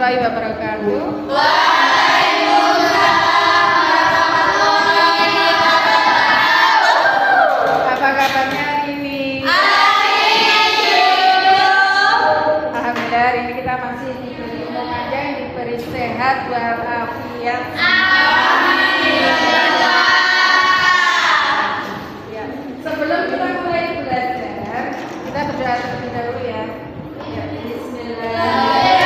warahmatullahi wabarakatuh. Apa kabarnya hari ini? Alhamdulillah hari ini kita masih diberi umur panjang, diberi sehat walafiat. Ya, sebelum kita mulai belajar, kita berdoa terlebih dahulu ya. Ya, Bismillah.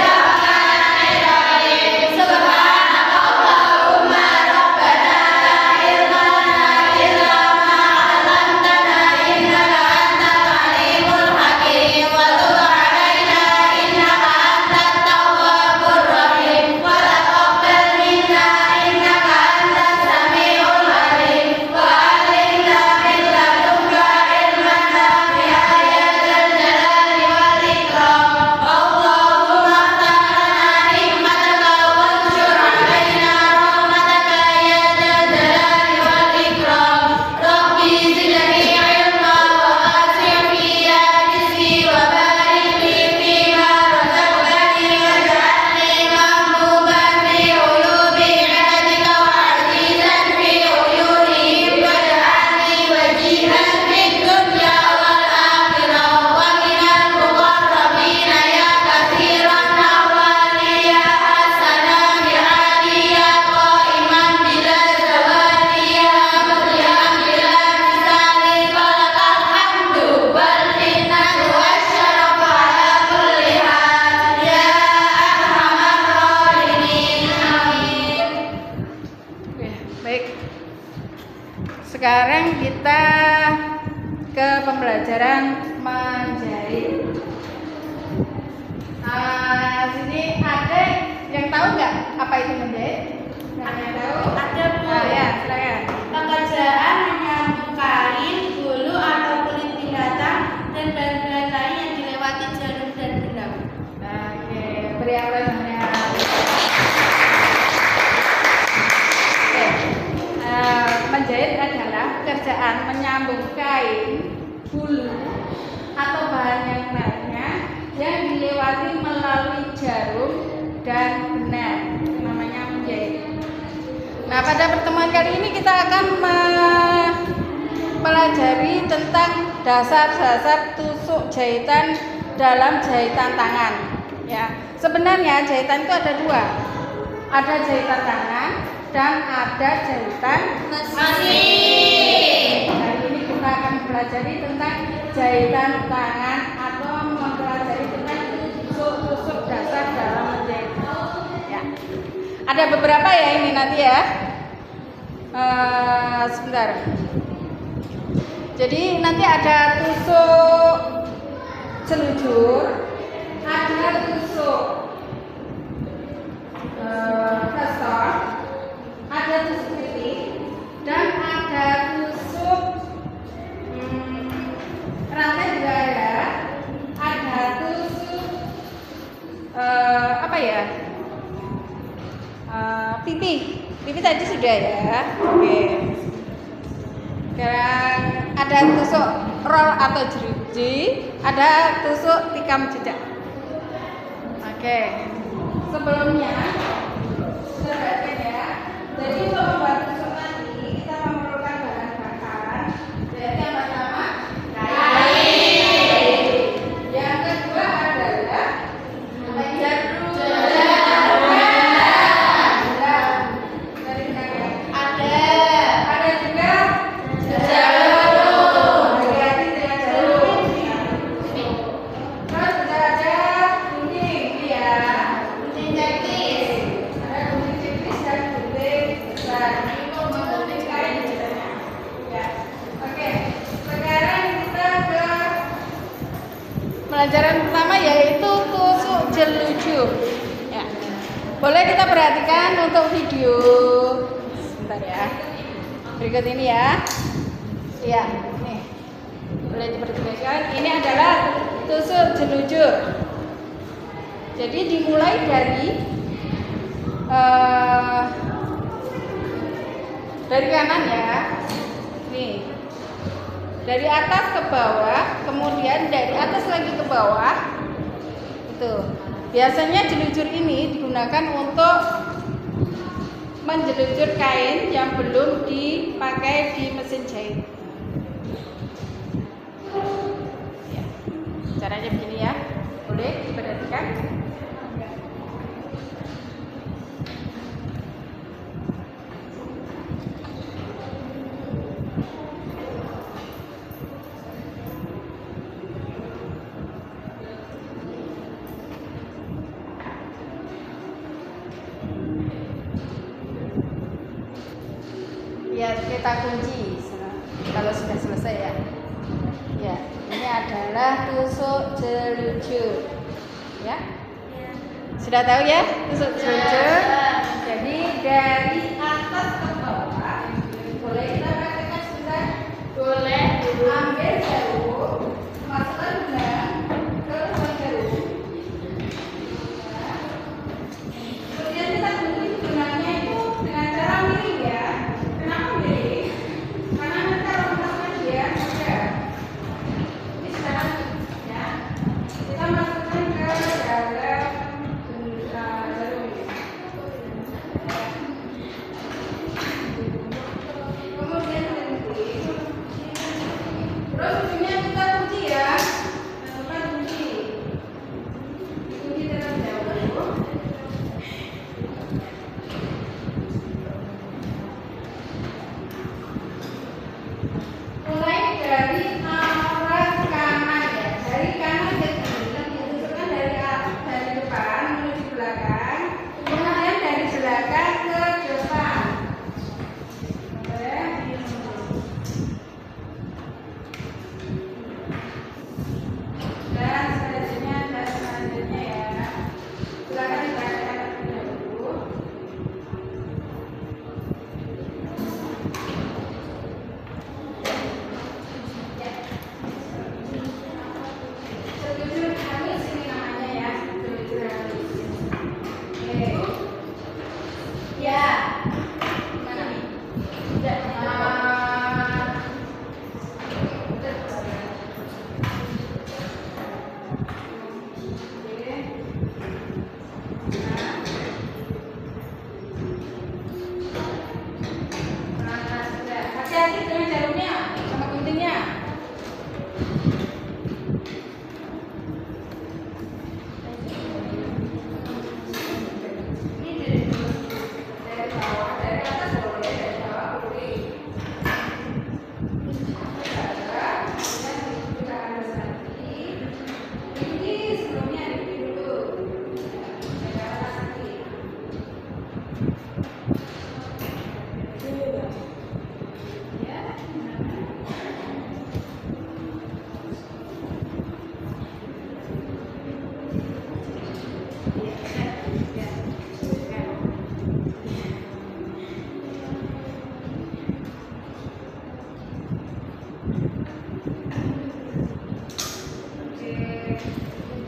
Sekarang kita ke pembelajaran menjahit. Sini ada yang tahu nggak apa itu menjahit? Yang tahu? Ada, Bu. Ya, silakan. Pekerjaan menyambung kain, bulu atau kulit binatang dan bahan-bahan lain yang dilewati jarum dan benang. Oke, beri aplausnya. Menjahit adalah pekerjaan menyambung kain, bulu, atau bahan yang lainnya yang dilewati melalui jarum dan benang. Itu namanya menjahit. Nah, pada pertemuan kali ini kita akan mempelajari tentang dasar-dasar tusuk jahitan dalam jahitan tangan. Ya, sebenarnya jahitan itu ada dua. Ada jahitan tangan dan ada jahitan mesin. Hari ini kita akan mempelajari tentang jahitan tangan atau mempelajari tentang tusuk-tusuk dasar dalam menjahit. Ya. Ada beberapa ya ini nanti ya. Sebentar. Jadi nanti ada tusuk celujur, ada tusuk kesor, ada tusuk pipi, dan ada tusuk rantai juga ada tusuk apa ya, pipi tadi sudah ya. Oke. Sekarang ada tusuk roll atau jeruji, ada tusuk tikam jejak. Oke. Sebelumnya kita perhatikan ya. Jadi untuk membuat tusuk tadi kita memerlukan bahan-bahan. Jadi yang pertama kain. Yang kedua adalah jarum. Ada juga jarum. Hati-hati dengan jarum. Terus juga ada gunting ya. Gunting teknis. Ada gunting teknis dan gunting besar. Ini untuk menggunting kain biasanya. Ya. Oke. Sekarang kita ke pelajaran pertama yaitu tusuk jelujur. Ya. Boleh kita perhatikan untuk video. Sebentar ya. Berikut ini ya. Iya, nih. Boleh diperhatikan. Ini adalah tusuk jelujur. Jadi dimulai dari kanan ya. Nih. Dari atas ke bawah, kemudian dari atas lagi ke bawah. Itu. Biasanya jelujur ini digunakan untuk menjelujur kain yang belum dipakai di mesin jahit. Ya, caranya begini ya, boleh diperhatikan. Ya, kita kunci kalau sudah selesai ya. Ya, ini adalah tusuk jelujur. Ya, sudah tahu ya tusuk jelujur. Jadi dari atas ke bawah, boleh kita praktekkan sebentar? Boleh. Ambil jarum, masukkan benang ke lubang jarum. Kemudian kita gunting benangnya itu dengan cara miring ya. Kenapa miring? Karena nanti kalau masukkan dia mudah. Ini sekarang ya, kita masukkan ke dalam jarum ini. Kemudian gunting. Terus ujungnya kita kunci ya. Masukkan kunci. Kunci dalam jarum. Mulai dari arah kanan ya, dari kanan ke kiri, ditusukkan dari depan menuju belakang, kemudian dari belakang ke depan. Oke. Dan selanjutnya ya, silakan dibacakan dulu. Jelujur halus ini namanya ya, jelujur halus. Oke. Ya. Mana nih? Ya. Hati-hati dengan jarumnya sama guntingnya. Ini dari bawah, dari atas boleh, dari bawah boleh. Kemudian juga harus lagi. Ini sebelumnya dibikin dulu. Dari atas lagi. Ya.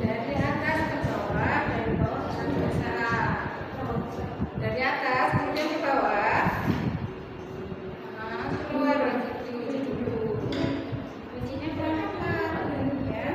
Dari atas ke bawah, dari bawah ke atas. Dari atas kemudian ke bawah. Keluar lagi dikunci dulu. Kuncinya berapa? Ya.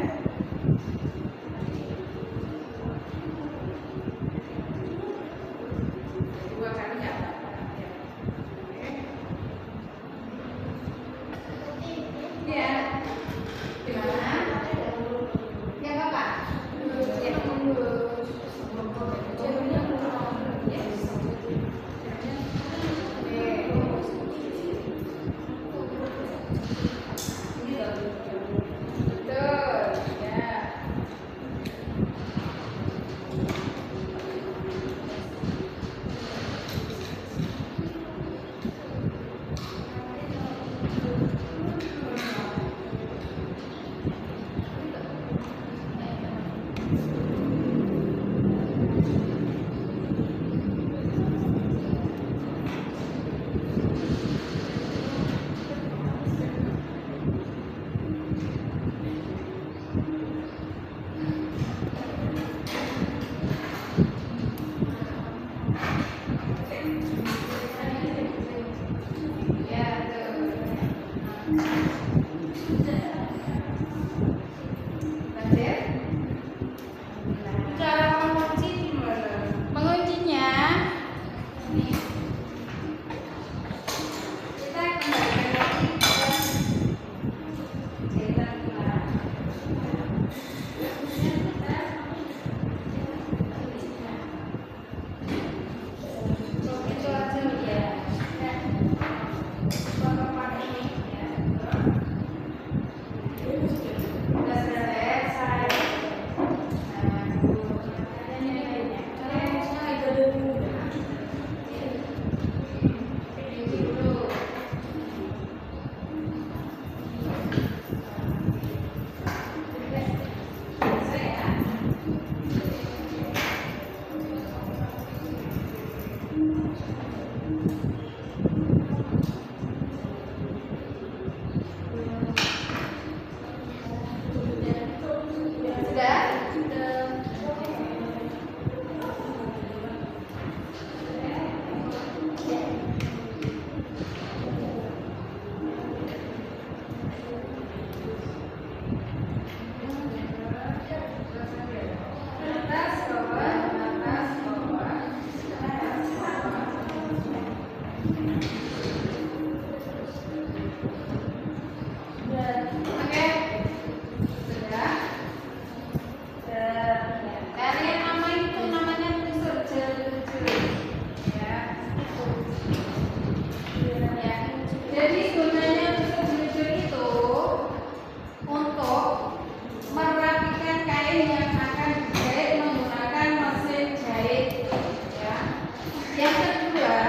Yang kedua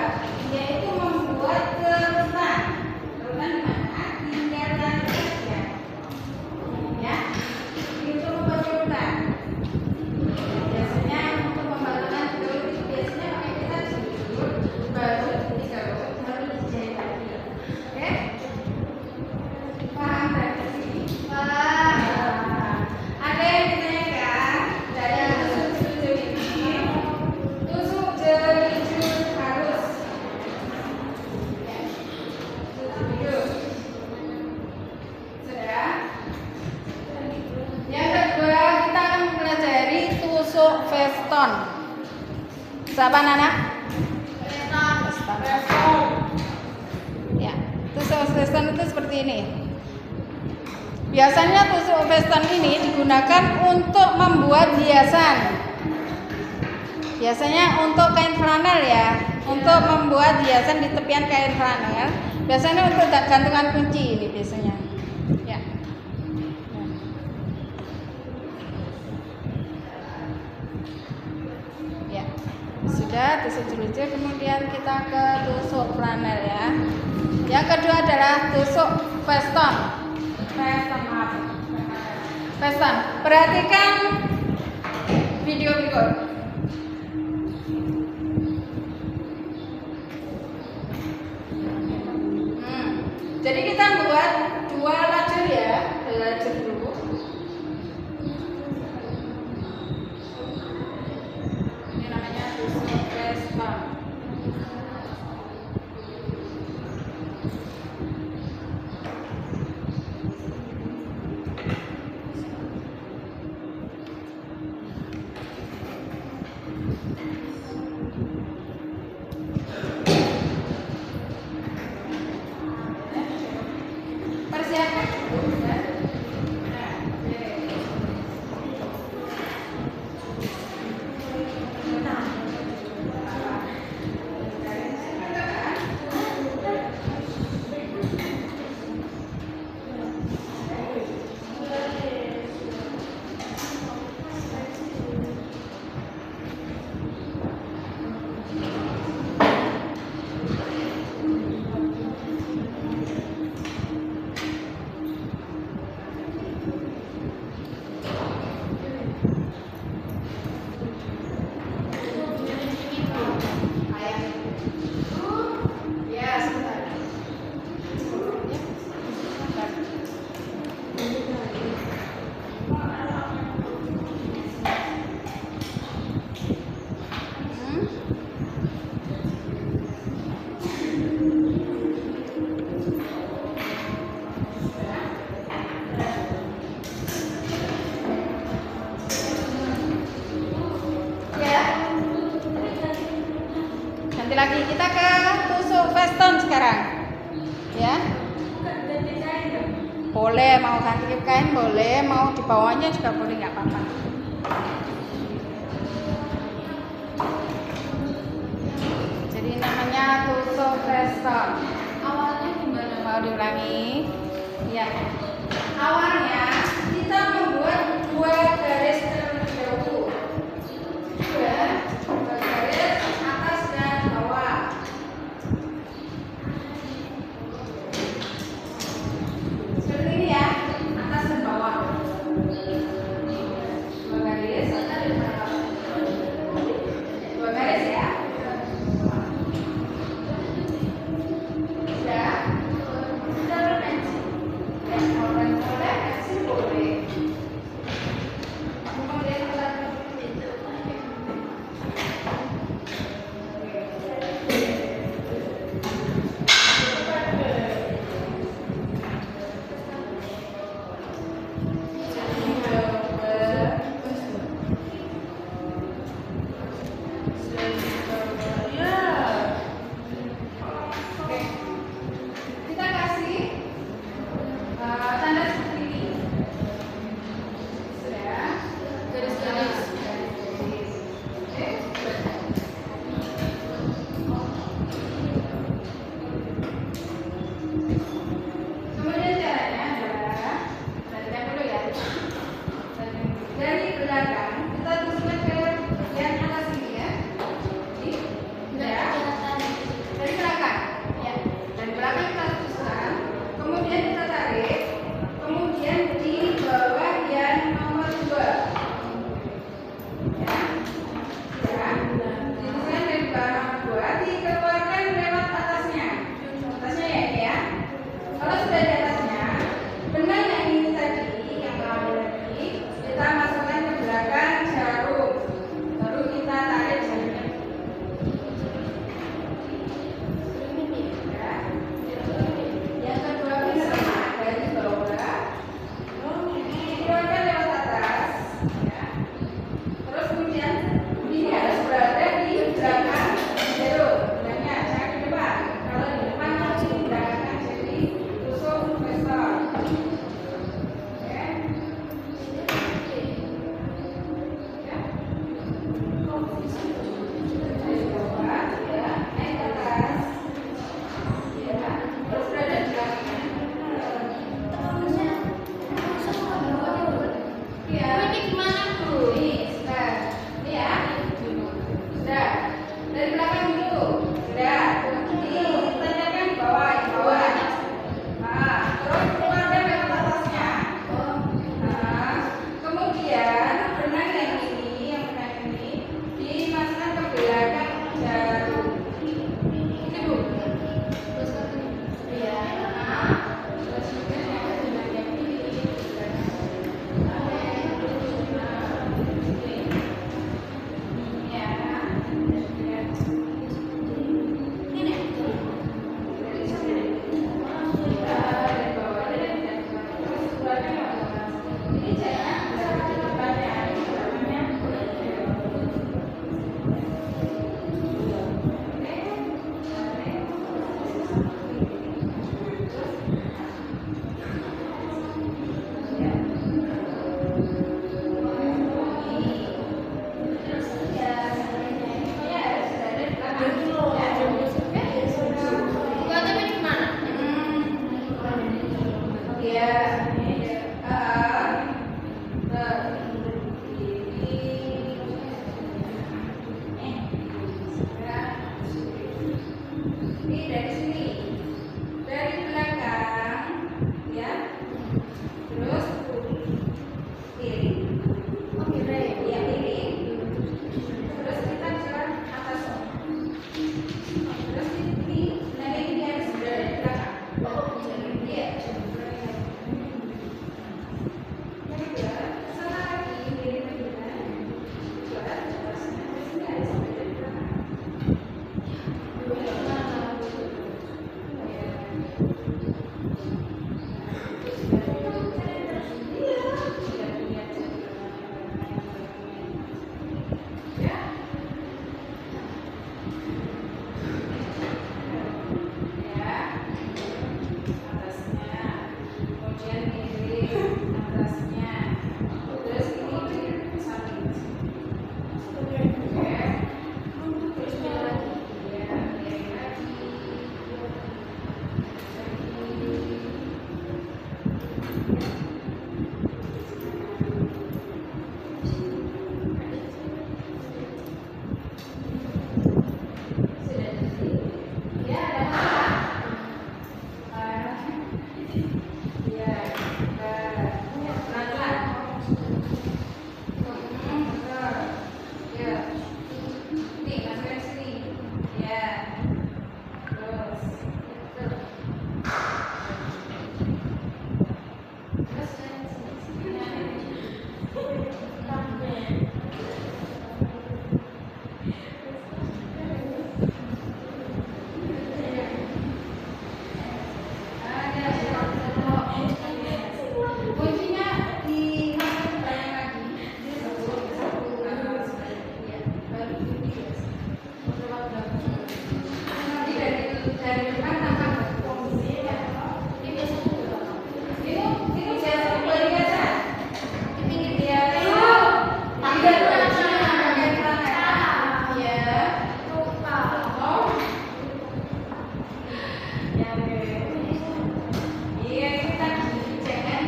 yaitu membuat kerutan. Kerutan di mana? Tingkatan ya. Ya. Itu membuat kerutan. Biasanya untuk pembaruan gerut itu biasanya pakai kita jujur, baru digarut, baru dijahit lagi. Oke? Paham dari sini? Paham. Ada yang ditanyakan dari tusuk jujur ini? Tusuk jujur harus. Ya. Tusuk jujur. Sudah? Yang kedua kita akan mempelajari tusuk veston. Siapa anak? Veston. Ya, tusuk veston itu seperti ini. Biasanya tusuk veston ini digunakan untuk membuat hiasan. Biasanya untuk kain flanel ya, untuk membuat hiasan di tepian kain flanel. Biasanya untuk gantungan kunci ini biasanya. Ya. Ya, sudah tusuk jeruji, kemudian kita ke tusuk flanel ya. Yang kedua adalah tusuk veston. Veston. Perhatikan video berikut. Jadi kita buat dua lajur ya, lajur dulu. Ini namanya tusuk veston. Persiapkan dulu ya. Nah, oke. Ya, sebentar. Ya. Ganti lagi kita ke tusuk veston sekarang. Ya. Boleh, mau ganti kain boleh, mau di bawahnya juga boleh, nggak apa-apa. Jadi namanya tusuk veston. Awalnya gimana? Mau diulangi? Ya. Awalnya kita membuat dua garis terlebih dahulu. Dua garis atas dan bawah. Seperti ini ya, atas dan bawah. Dua garis atas dan bawah. Dua garis ya. Sudah. Sudah berpensi. Ya, boleh. Kuncinya di lagi. Nanti dari depan tampak itu biasa boleh biasa. Di pinggir dia. Tidak pakai celana. Ya. Oh. Ya, oke. Iya, itu tadi jangan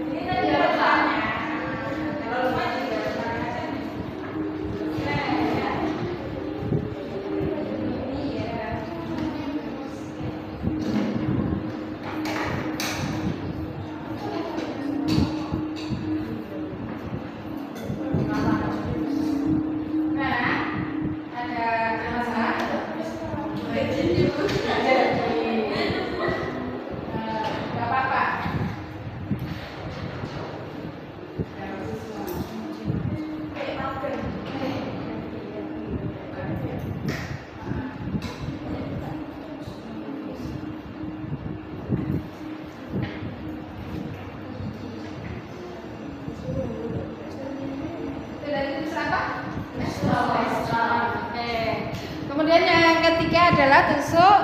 ini tadi letaknya. Kalau lupa juga letaknya aja. Ya. Ini ya. Nah, ada masalah? Gak apa-apa. Sudah tulis apa? Oke. Kemudian yang ketiga adalah tusuk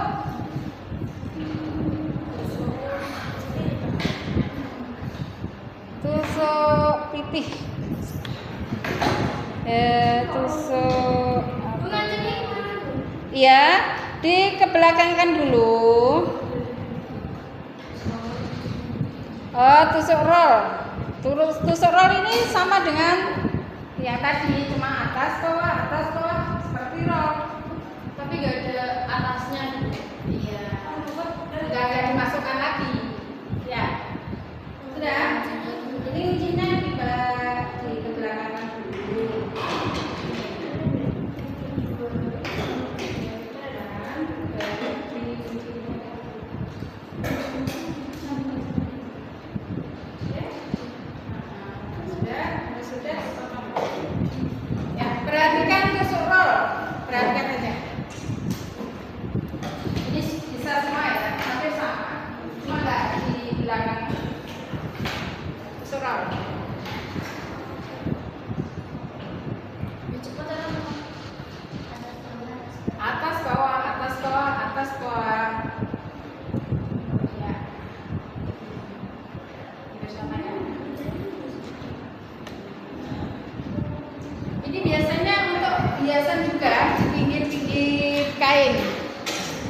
pipih. Tusuk iya, dikebelakangkan dulu. Oh, tusuk roll. Tusuk roll ini sama dengan yang tadi, cuma atas bawah seperti roll. Tapi gak ada atasnya. Iya. Nggak dimasukkan lagi. Ya. Sudah. Ini kuncinya dikebelakangkan dulu. Sudah. Ya, perhatikan tusuk roll. Perhatikan aja. Ini bisa semua ya, hampir sama. Cuma nggak di belakang tusuk roll. Atas bawah. Ya. Bersama ya. Ini biasanya untuk hiasan juga di pinggir-pinggir kain.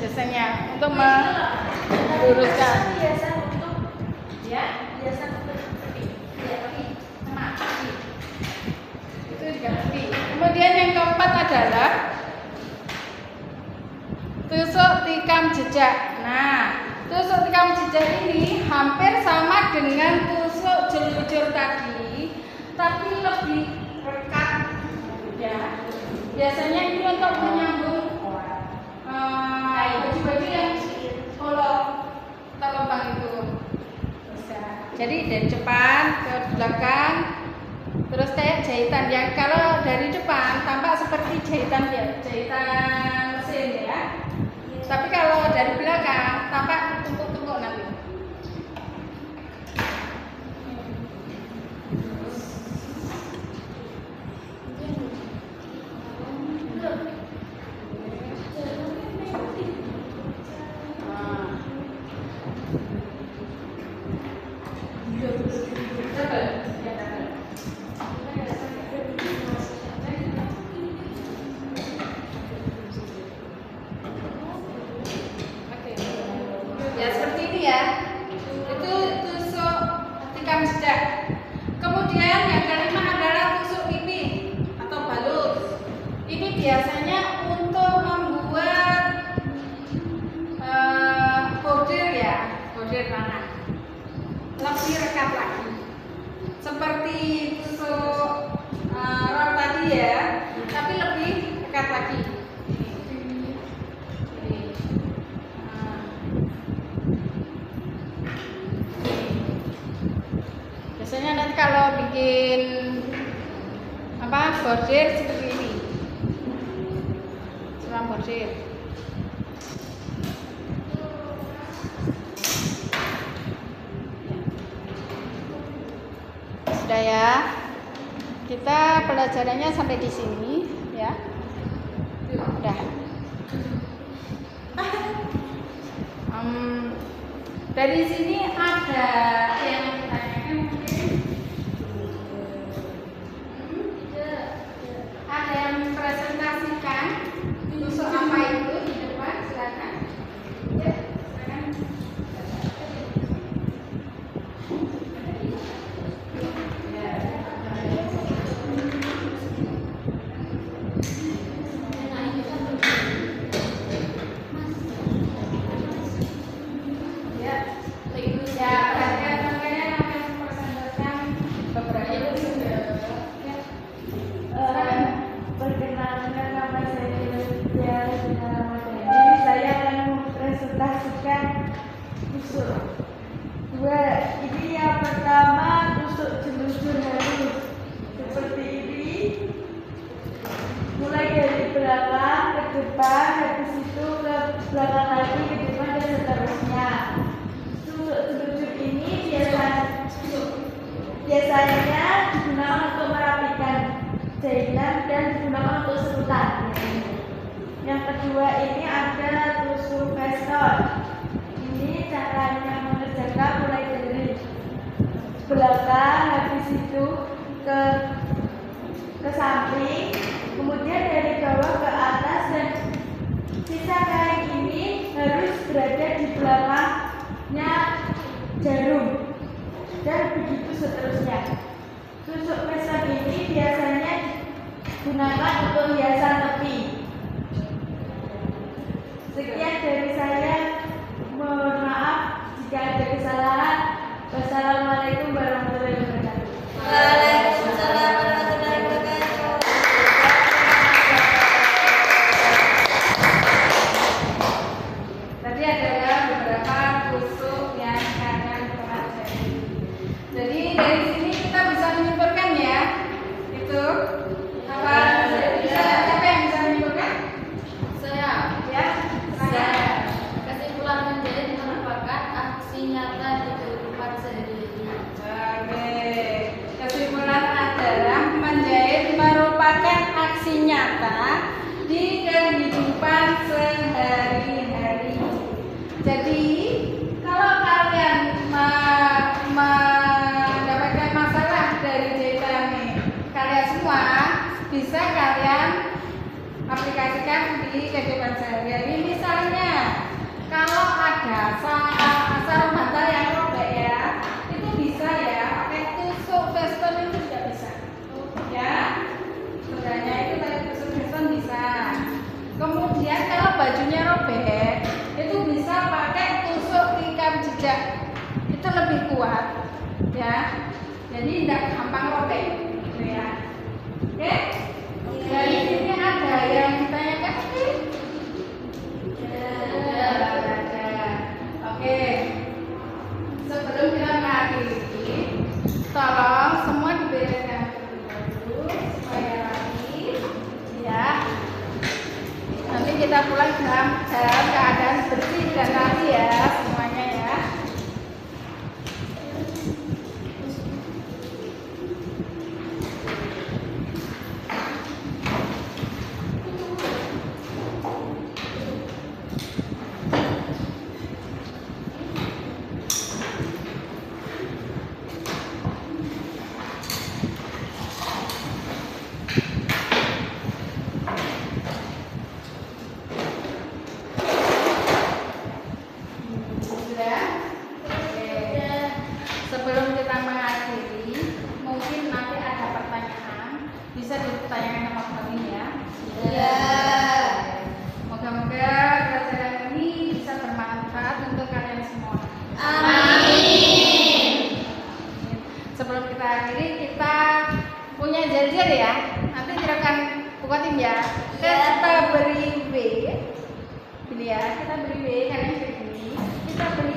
Biasanya untuk meluruskan. Biasa untuk Ya, biasa untuk tepi. Sama tepi. Itu juga tepi. Kemudian yang keempat adalah tusuk tikam jejak. Nah, tusuk tikam jejak ini hampir sama dengan tusuk jelujur tadi, tapi lebih rekat. Ya, biasanya ini untuk menyambung baju-baju yang polo atau lubang itu. Bisa. Jadi dari depan ke belakang, terus kayak jahitan. Yang kalau dari depan tampak seperti jahitan mesin ya. Tapi kalau dari belakang tampak tumpuk-tumpuk nanti. Ya seperti ini ya. Itu tusuk tikam jejak. Kemudian yang kelima adalah tusuk pipi atau balut. Ini biasanya untuk membuat bordir ya, bordir tanah. Lebih rekat lagi. Seperti tusuk roll tadi ya, tapi lebih rekat lagi. Biasanya nanti kalau bikin bordir seperti ini. Imam Bordir. Sudah ya. Kita pelajarannya sampai di sini ya. Udah. Dari sini ada yang ditanyakan mungkin. Ada yang presentasikan tusuk apa itu di depan, silakan. Ya, silakan. Ini yang pertama, tusuk jelujur halus seperti ini, mulai dari belakang ke depan, habis itu ke belakang lagi, ke depan dan seterusnya. Tusuk jelujur ini biasanya digunakan untuk merapikan jahitan dan digunakan untuk serutan. Yang kedua ini ada tusuk veston. Ini caranya mengerjakan mulai dari belakang, habis itu ke samping, kemudian dari bawah ke atas, dan sisa kain ini harus berada di belakangnya jarum, dan begitu seterusnya. Tusuk veston ini biasanya digunakan untuk hiasan tepi. Sekian dari saya. Mohon maaf jika ada kesalahan. Wassalamualaikum warahmatullahi wabarakatuh. Waalaikumsalam warahmatullahi wabarakatuh. Tadi adalah beberapa tusuk yang akan pelajari. Jadi dari sini kita bisa menyimpulkan ya, itu apa? Bisa siapa yang bisa menyimpulkan? Saya, Ya, saya. Kesimpulan menjadi merupakan aksi nyata di kehidupan sehari-hari. Oke. Kesimpulan adalah menjahit merupakan aksi nyata di kehidupan sehari-hari. Jadi kalau kalian mendapatkan masalah dari jahitan kalian semua, bisa kalian aplikasikan di kehidupan sehari-hari. Misalnya kalau ada sarung bantal yang robek ya, itu bisa ya pakai tusuk veston, itu juga bisa ya. Sebenarnya itu pakai tusuk veston bisa. Kemudian kalau bajunya robek, itu bisa pakai tusuk tikam jejak, itu lebih kuat ya, jadi tidak gampang robek gitu ya. Oke, dari sini ada yang ditanyakan? Oke, sebelum kita mengakhiri, tolong semua dibereskan dulu supaya rapi ya. Nanti kita pulang dalam keadaan bersih dan rapi ya semuanya ya. Sebelum kita mengakhiri, mungkin nanti ada pertanyaan, bisa ditanyakan sama kami ya. Ya. Moga-moga pelajaran ini bisa bermanfaat untuk kalian semua. Amin. Sebelum kita akhiri, kita punya janjian ya. Nanti silakan bukatin ya. Kita beri W. Gini ya, kita beri W, kalian beri. Kita beri